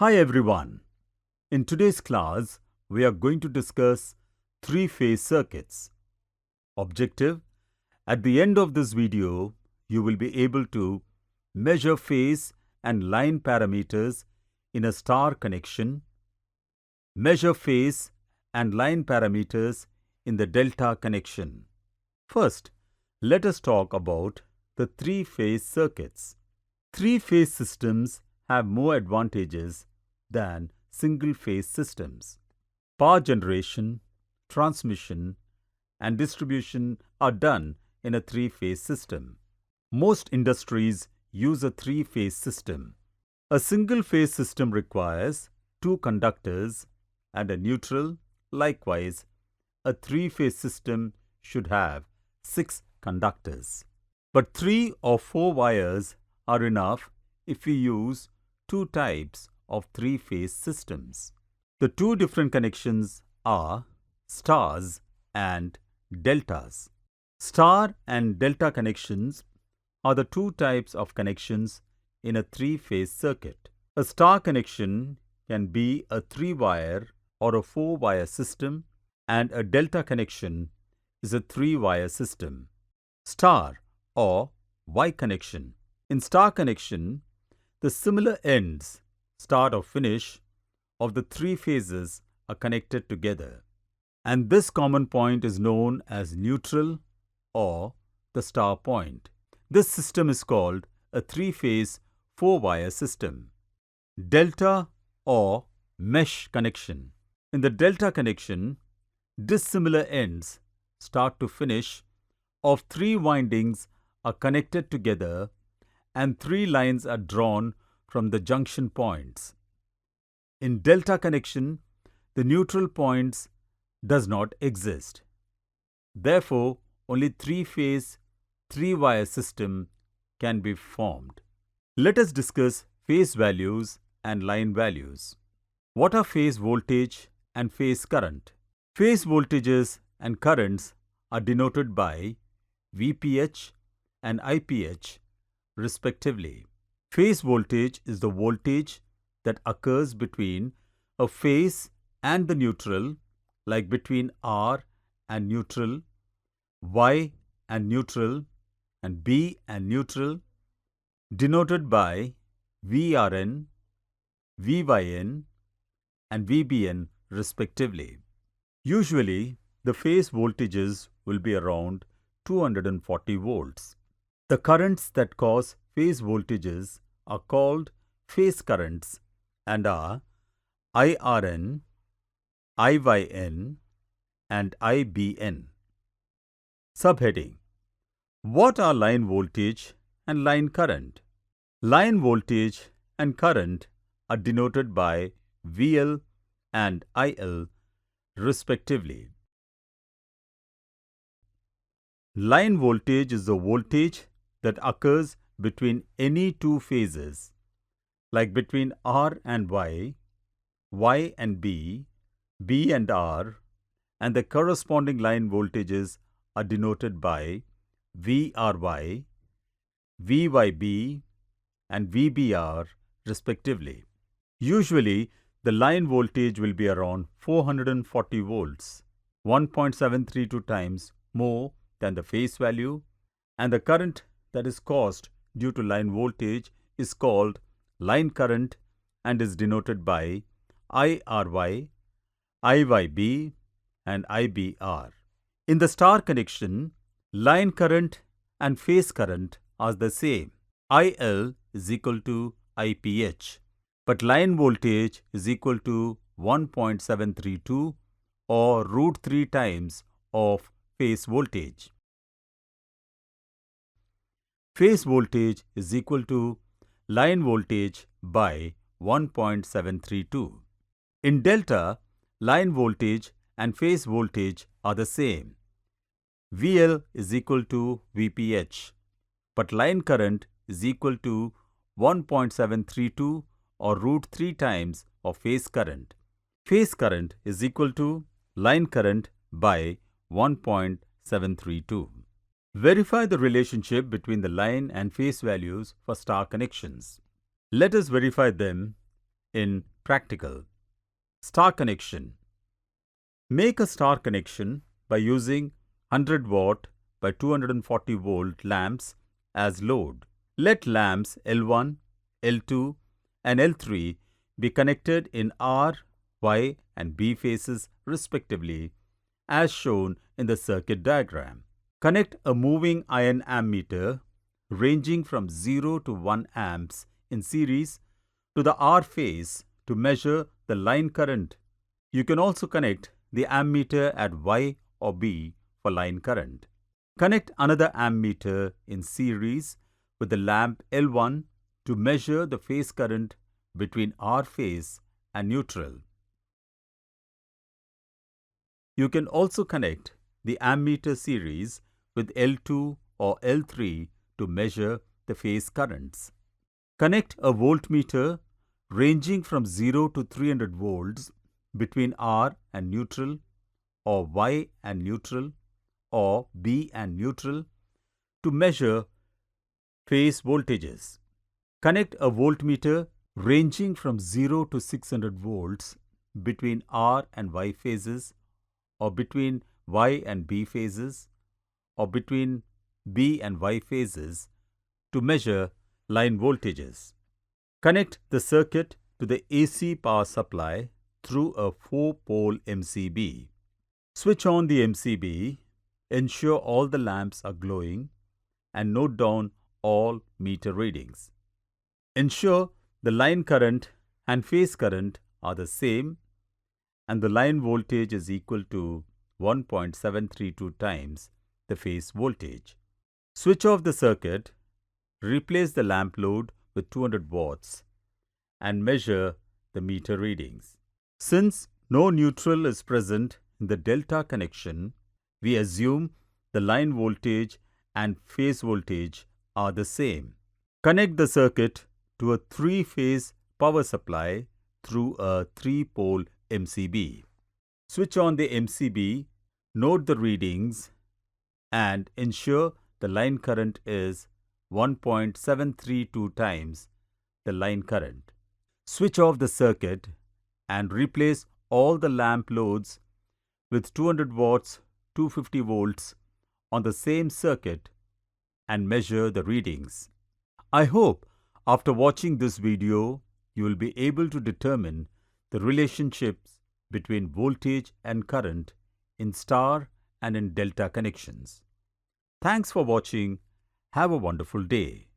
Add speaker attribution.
Speaker 1: Hi everyone. In today's class, we are going to discuss three-phase circuits. Objective: at the end of this video, you will be able to measure phase and line parameters in a star connection, measure phase and line parameters in the delta connection. First, let us talk about the three-phase circuits. Three-phase systems have more advantages than single-phase systems. Power generation, transmission, and distribution are done in a three-phase system. Most industries use a three-phase system. A single-phase system requires two conductors and a neutral. Likewise, a three-phase system should have 6 conductors. But 3 or 4 wires are enough if we use two types of three-phase systems. The two different connections are stars and deltas. Star and delta connections are the two types of connections in a three-phase circuit. A star connection can be a 3-wire or a 4-wire system, and a delta connection is a 3-wire system. Star or Y connection. In star connection, the similar ends, start or finish, of the three phases are connected together, and this common point is known as neutral or the star point. This system is called a three-phase 4-wire system. Delta or mesh connection. In the delta connection, dissimilar ends, start to finish, of 3 windings are connected together and 3 lines are drawn from the junction points. In delta connection, the neutral points does not exist. Therefore, only three-phase 3-wire system can be formed. Let us discuss phase values and line values. What are phase voltage and phase current? Phase voltages and currents are denoted by VPH and IPH respectively. Phase voltage is the voltage that occurs between a phase and the neutral, like between R and neutral, Y and neutral, and B and neutral, denoted by VRN, VYN, and VBN respectively. Usually, the phase voltages will be around 240 volts. The currents that cause phase voltages are called phase currents and are IRN, IYN, and IBN. Subheading: what are line voltage and line current? Line voltage and current are denoted by VL and IL respectively. Line voltage is the voltage that occurs between any two phases, like between R and Y, Y and B, B and R, and the corresponding line voltages are denoted by VRY, VYB, and VBR respectively. Usually, the line voltage will be around 440 volts, 1.732 times more than the phase value, and the current that is caused due to line voltage is called line current and is denoted by IRY, IYB, and IBR. In the star connection, line current and phase current are the same. IL is equal to IPH, but line voltage is equal to 1.732 or root 3 times of phase voltage. Phase voltage is equal to line voltage by 1.732. In delta, line voltage and phase voltage are the same. VL is equal to VPH, but line current is equal to 1.732 or root 3 times of phase current. Phase current is equal to line current by 1.732. Verify the relationship between the line and phase values for star connections. Let us verify them in practical. Star connection. Make a star connection by using 100 watt by 240 volt lamps as load. Let lamps L1, L2 and L3 be connected in R, Y and B phases respectively as shown in the circuit diagram. Connect a moving iron ammeter ranging from 0 to 1 amps in series to the R phase to measure the line current. You can also connect the ammeter at Y or B for line current. Connect another ammeter in series with the lamp L1 to measure the phase current between R phase and neutral. You can also connect the ammeter series with L2 or L3 to measure the phase currents. Connect a voltmeter ranging from 0 to 300 volts between R and neutral or Y and neutral or B and neutral to measure phase voltages. Connect a voltmeter ranging from 0 to 600 volts between R and Y phases or between Y and B phases or between B and Y phases to measure line voltages. Connect the circuit to the AC power supply through a 4-pole MCB. Switch on the MCB, ensure all the lamps are glowing and note down all meter readings. Ensure the line current and phase current are the same and the line voltage is equal to 1.732 times the phase voltage. Switch off the circuit, replace the lamp load with 200 watts and measure the meter readings. Since no neutral is present in the delta connection, we assume the line voltage and phase voltage are the same. Connect the circuit to a 3-phase power supply through a 3-pole MCB. Switch on the MCB, note the readings and ensure the line current is 1.732 times the line current. Switch off the circuit and replace all the lamp loads with 200 watts, 250 volts on the same circuit and measure the readings. I hope after watching this video, you will be able to determine the relationships between voltage and current in star and in delta connections. Thanks for watching. Have a wonderful day.